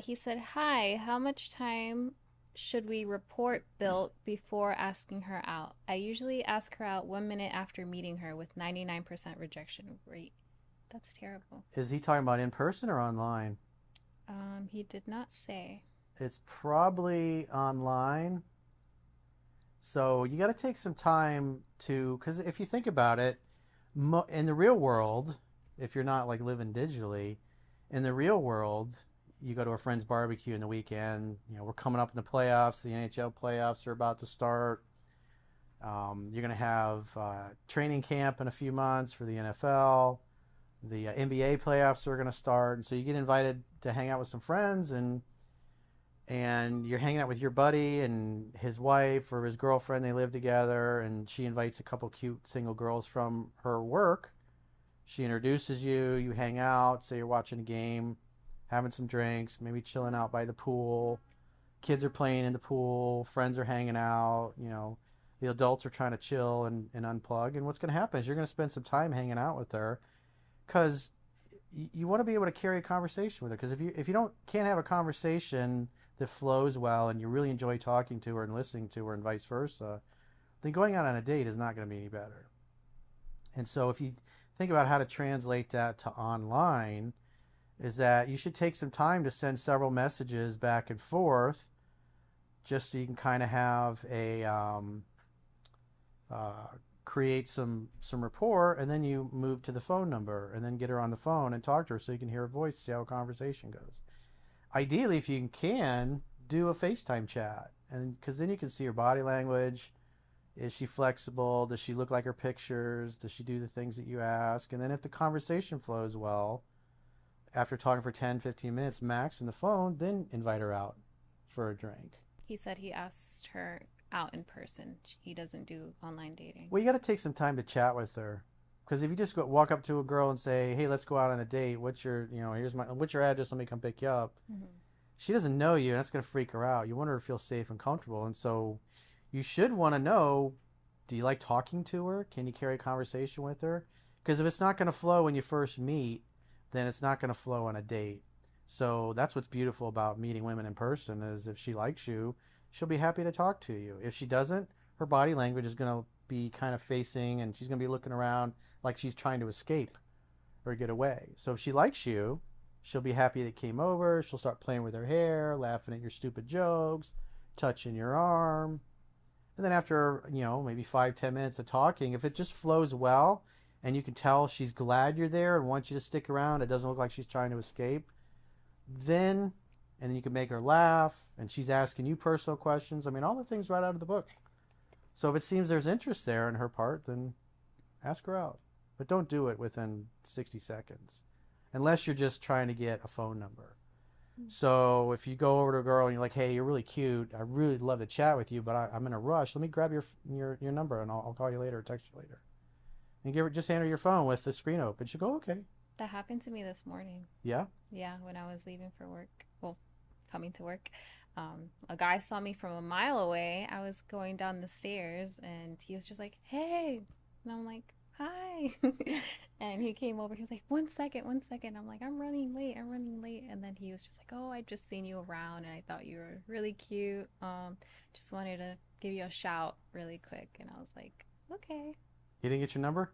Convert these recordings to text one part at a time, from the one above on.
He said, "Hi, how much time should we report built before asking her out? I usually ask her out 1 minute after meeting her with 99% rejection rate." That's terrible. Is he talking about in person or online? He did not say. It's probably online. So you got to take some time to, because if you think about it, in the real world, if you're not like living digitally, in the real world, you go to a friend's barbecue in the weekend. You know, we're coming up in the playoffs. The NHL playoffs are about to start. You're going to have training camp in a few months for the NFL. The NBA playoffs are going to start, and so you get invited to hang out with some friends, and you're hanging out with your buddy and his wife or his girlfriend. They live together, and she invites a couple cute single girls from her work. She introduces you. You hang out. Say you're watching a game, having some drinks, maybe chilling out by the pool. Kids are playing in the pool. Friends are hanging out. You know, the adults are trying to chill and unplug. And what's going to happen is you're going to spend some time hanging out with her because you want to be able to carry a conversation with her. Because if you don't can't have a conversation that flows well and you really enjoy talking to her and listening to her and vice versa, then going out on a date is not going to be any better. And so if you think about how to translate that to online, is that you should take some time to send several messages back and forth just so you can kind of have a create some rapport, and then you move to the phone number and then get her on the phone and talk to her so you can hear her voice, see how a conversation goes. Ideally, if you can, do a FaceTime chat, and because then you can see her body language. Is she flexible? Does she look like her pictures? Does she do the things that you ask? And then if the conversation flows well, after talking for 10, 15 minutes max on the phone, then invite her out for a drink. He said he asked her out in person. He doesn't do online dating. Well, you got to take some time to chat with her. Because if you just walk up to a girl and say, "Hey, let's go out on a date. What's your address? Let me come pick you up." Mm-hmm. She doesn't know you, and that's going to freak her out. You want her to feel safe and comfortable, and so you should want to know: do you like talking to her? Can you carry a conversation with her? Because if it's not going to flow when you first meet, then it's not going to flow on a date. So that's what's beautiful about meeting women in person is if she likes you, she'll be happy to talk to you. If she doesn't, her body language is going to be kind of facing and she's going to be looking around like she's trying to escape or get away. So if she likes you, she'll be happy that you came over. She'll start playing with her hair, laughing at your stupid jokes, touching your arm. And then after, maybe 5, 10 minutes of talking, if it just flows well and you can tell she's glad you're there and wants you to stick around, it doesn't look like she's trying to escape, then, and then you can make her laugh and she's asking you personal questions. I mean, all the things right out of the book. So if it seems there's interest there on her part, then ask her out. But don't do it within 60 seconds unless you're just trying to get a phone number. So if you go over to a girl and you're like, "Hey, you're really cute. I really love to chat with you, but I'm in a rush. Let me grab your number and I'll call you later or text you later." And just hand her your phone with the screen open. She'll go, "Okay." That happened to me this morning. Yeah. Yeah, when I was leaving for work. Well, coming to work. A guy saw me from a mile away. I was going down the stairs and he was just like, "Hey." And I'm like, "Hi." And he came over. He was like, "One second, 1 second." I'm like, "I'm running late. I'm running late." And then he was just like, "Oh, I just seen you around and I thought you were really cute. Just wanted to give you a shout really quick." And I was like, "Okay." He didn't get your number?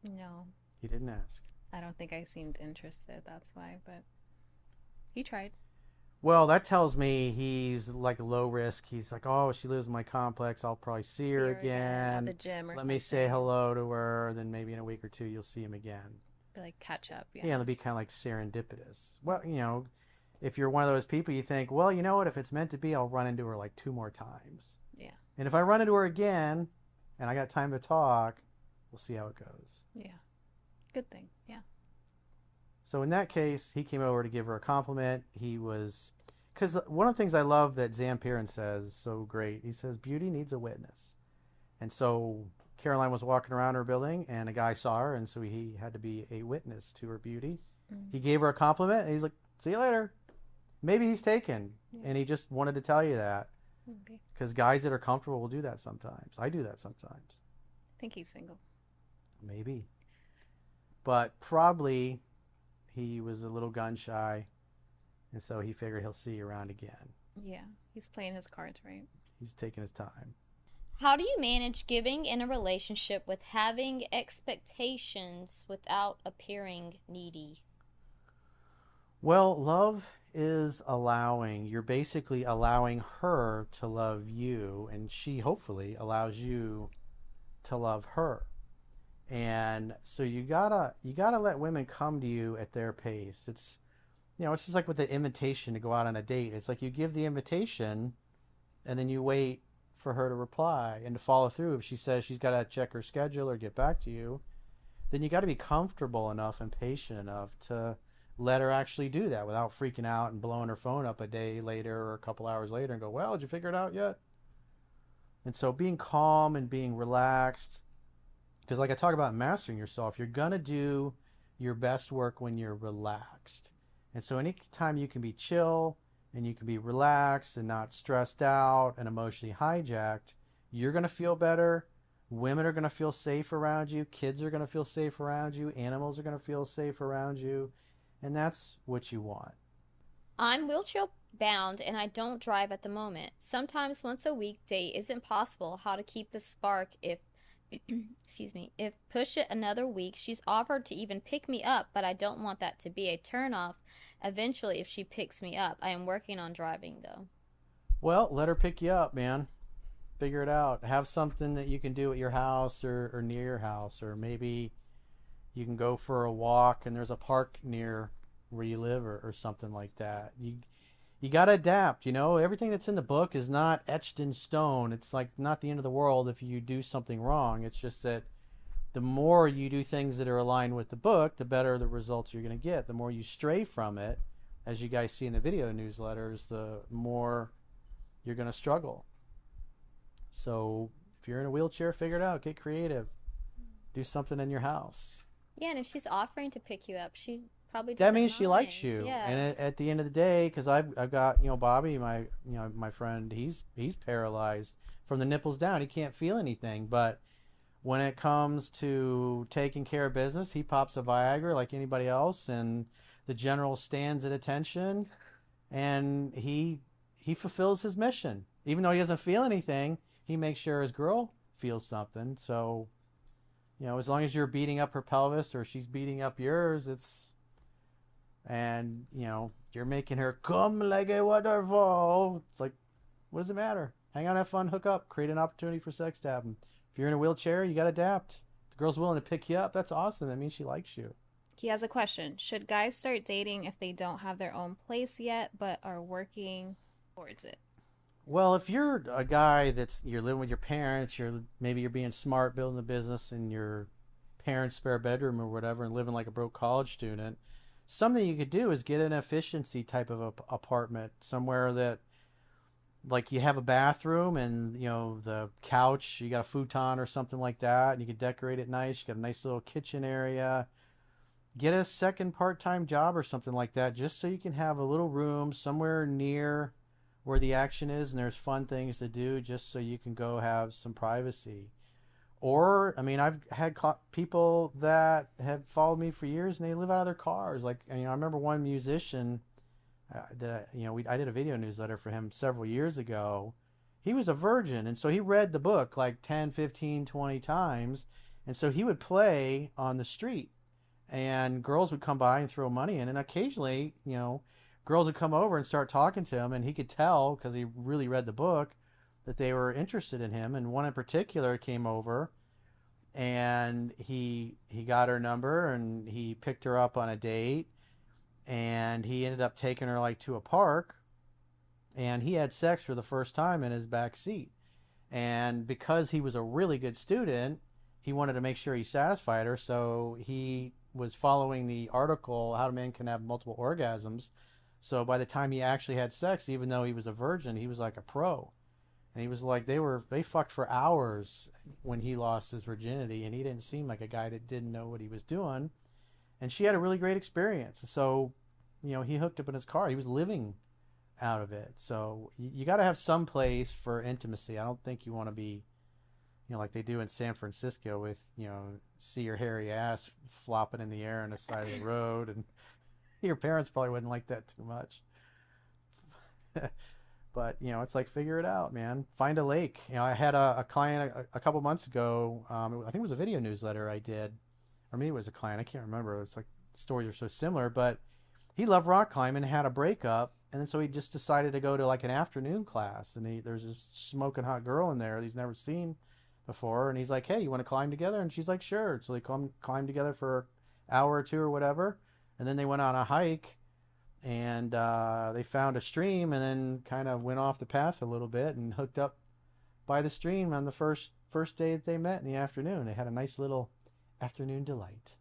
No, He didn't ask. I don't think I seemed interested. That's why, but he tried. Well, that tells me he's like low risk. He's like, "Oh, she lives in my complex. I'll probably see See her her again at the again. gym or Let me say something. hello to her. Then maybe in a week or two, you'll see him again." Be like catch up, Yeah, yeah. it'll be kind of like serendipitous. Well, if you're one of those people, you think, "Well, you know what? If it's meant to be, I'll run into her like 2 more times. Yeah. And if I run into her again and I got time to talk, we'll see how it goes." Yeah. Good thing. Yeah. So in that case, he came over to give her a compliment. Because one of the things I love that Zampirin says is so great. He says, "Beauty needs a witness." And so Caroline was walking around her building and a guy saw her, and so he had to be a witness to her beauty. Mm. He gave her a compliment and he's like, "See you later." Maybe he's taken Yeah. and he just wanted to tell you that. Maybe. Because guys that are comfortable will do that sometimes. I do that sometimes. I think he's single. Maybe. But probably he was a little gun shy And so he figured he'll see you around again. Yeah, he's playing his cards right. He's taking his time. How do you manage giving in a relationship with having expectations without appearing needy? Well, love is allowing, you're basically allowing her to love you, and she hopefully allows you to love her. And so you gotta let women come to you at their pace. It's just like with the invitation to go out on a date. It's like you give the invitation and then you wait for her to reply and to follow through. If she says she's got to check her schedule or get back to you, then you got to be comfortable enough and patient enough to let her actually do that without freaking out and blowing her phone up a day later or a couple hours later and go, well, did you figure it out yet? And so being calm and being relaxed, because like I talk about mastering yourself, you're going to do your best work when you're relaxed. And so anytime you can be chill and you can be relaxed and not stressed out and emotionally hijacked, you're going to feel better. Women are going to feel safe around you. Kids are going to feel safe around you. Animals are going to feel safe around you. And that's what you want. I'm wheelchair bound and I don't drive at the moment. Sometimes once a week date isn't possible. How to keep the spark if excuse me, if push it another week. She's offered to even pick me up, but I don't want that to be a turnoff eventually if she picks me up. I am working on driving though. Well, let her pick you up, man. Figure it out. Have something that you can do at your house or near your house, or maybe you can go for a walk and there's a park near where you live or something like that. You got to adapt, everything that's in the book is not etched in stone. It's like not the end of the world if you do something wrong. It's just that the more you do things that are aligned with the book, the better the results you're going to get. The more you stray from it, as you guys see in the video newsletters, the more you're going to struggle. So if you're in a wheelchair, figure it out. Get creative. Do something in your house. Yeah, and if she's offering to pick you up, she probably That doesn't means she likes mind. you. Yeah. And at the end of the day, because I've got Bobby, my friend, he's paralyzed from the nipples down. He can't feel anything. But when it comes to taking care of business, he pops a Viagra like anybody else, and the general stands at attention, and he fulfills his mission. Even though he doesn't feel anything, he makes sure his girl feels something. So, as long as you're beating up her pelvis or she's beating up yours, and you're making her come like a waterfall. It's like, what does it matter? Hang out, have fun, hook up, create an opportunity for sex to happen. If you're in a wheelchair, you got to adapt. If the girl's willing to pick you up, that's awesome. That means she likes you. He has a question. Should guys start dating if they don't have their own place yet but are working towards it? Well, if you're a guy you're living with your parents, maybe you're being smart, building a business in your parents' spare bedroom or whatever, and living like a broke college student, something you could do is get an efficiency type of apartment somewhere that, like, you have a bathroom and the couch, you got a futon or something like that, and you can decorate it nice. You got a nice little kitchen area. Get a second part-time job or something like that, just so you can have a little room somewhere near where the action is and there's fun things to do, just so you can go have some privacy. Or, I mean, I've had people that have followed me for years and they live out of their cars. Like, I remember one musician I did a video newsletter for him several years ago. He was a virgin, and so he read the book like 10, 15, 20 times, and so he would play on the street, and girls would come by and throw money in, and occasionally, girls would come over and start talking to him, and he could tell, because he really read the book, that they were interested in him. And one in particular came over, and he got her number, and he picked her up on a date, and he ended up taking her like to a park, and he had sex for the first time in his back seat. And because he was a really good student, he wanted to make sure he satisfied her, so he was following the article How Men Can Have Multiple Orgasms. So by the time he actually had sex, even though he was a virgin, he was like a pro. And he was like, they fucked for hours when he lost his virginity, and he didn't seem like a guy that didn't know what he was doing. And she had a really great experience. So, he hooked up in his car. He was living out of it. So you got to have some place for intimacy. I don't think you want to be, like they do in San Francisco with, see your hairy ass flopping in the air on the side of the road. And your parents probably wouldn't like that too much. But it's like figure it out, man. Find a lake. I had a client a couple months ago. I think it was a video newsletter I did, or maybe it was a client. I can't remember. It's like stories are so similar, but he loved rock climbing, had a breakup, and then so he just decided to go to like an afternoon class. And there's this smoking hot girl in there that he's never seen before, and he's like, "Hey, you want to climb together?" And she's like, "Sure." So they climbed together for an hour or two or whatever, and then they went on a hike, and they found a stream, and then kind of went off the path a little bit and hooked up by the stream on the first day that they met in the afternoon. They had a nice little afternoon delight.